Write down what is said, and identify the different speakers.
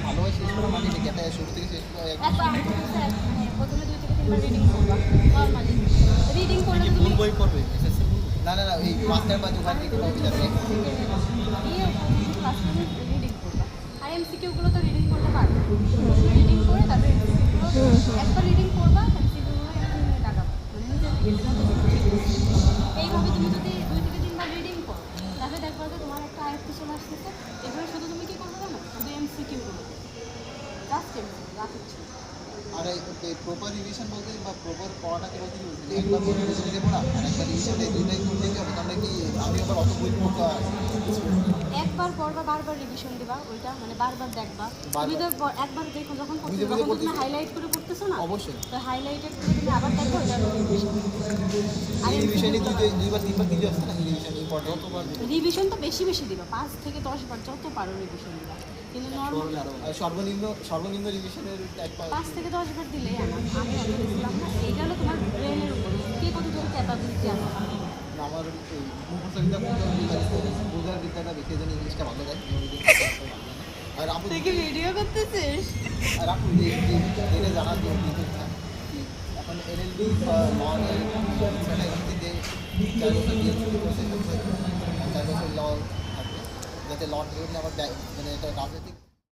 Speaker 1: ভালোভাবে শেষ করা মানে নাকি একটা শুরু থেকে শেষ করা
Speaker 2: একবার আমি তো বলছি মানে প্রথমে 2 থেকে 3 বার রিডিং করবা নরমালি রিডিং করলে তুমি
Speaker 1: ফুল বই পড়বে এসএসসি না না না এই মাস্টার বা দোকান থেকে কপি যাবে
Speaker 2: নিয়ে ক্লাস রিডিং করবা আর এমসিকিউ গুলো তো রিডিং করতে পারবে রিডিং করে তারপরে এমসিকিউ একবার রিডিং করবা এমসিকিউ গুলো এখানে লাগাবা মানে এইভাবে তুমি যদি 2 থেকে 3 বার রিডিং করো তাহলে দেখবা যে তোমার একটা আয়ত্ত চলে আসতেছে এবারে শুধু তুমি কি করবে জানো শুধু এমসিকিউ গুলো জাস্ট এমসিকিউ আর কিছু
Speaker 1: আর এই প্রপার রিভিশন বলতে বা প্রপার পড়াটাকে বলতে কি বলছি একবার রিভিশন দিয়ে পড়া আর একবার রিভিশন দিয়ে দুইটাই তুমি দেখতে হবে তাহলে কি আমি আবার অত বই পড়তে
Speaker 2: একবার পড়বা বারবার রিভিশন দিবা ওইটা মানে বারবার দেখবা তুমি তো একবার দেখো যখন পড়ছো তখন তুমি হাইলাইট করে পড়তেছো না
Speaker 1: অবশ্যই
Speaker 2: তো হাইলাইটেড করে তুমি আবার দেখো এটা রিভিশন আর
Speaker 1: এই রিভিশনে দুইবার তিনবার দিতে হচ্ছে না রিভিশন ইম্পর্টেন্ট যতবার
Speaker 2: রিভিশন তো বেশি বেশি দিবা 5 থেকে 10 বার যত পারো রিভিশন দিবা কিন্তু নরমাল
Speaker 1: সর্বনিম্ন রিভিশনের একবার
Speaker 2: 5 থেকে 10 বার দিলেই আমি অত দিলাম না এইটা হলো তোমার ব্রেনের উপর কে কতটুকু ক্যাপাবিলিটি আছে
Speaker 1: আমার এই মুখস্থ বিদ্যা বোঝার বিদ্যাটা বেশি জানি ইংলিশটা ভালো যায় আর আপু
Speaker 2: তুই কি ভিডিও করতেছিস
Speaker 1: আর আপু এটা জানার জন্য এখন এলএলবি লনের সেটা হিন্দিতে 4 বছর দিয়েছি প্রসেস 4 বছর ল থাকবে যাতে ল নিয়ে আবার মানে এটা রাজনৈতিক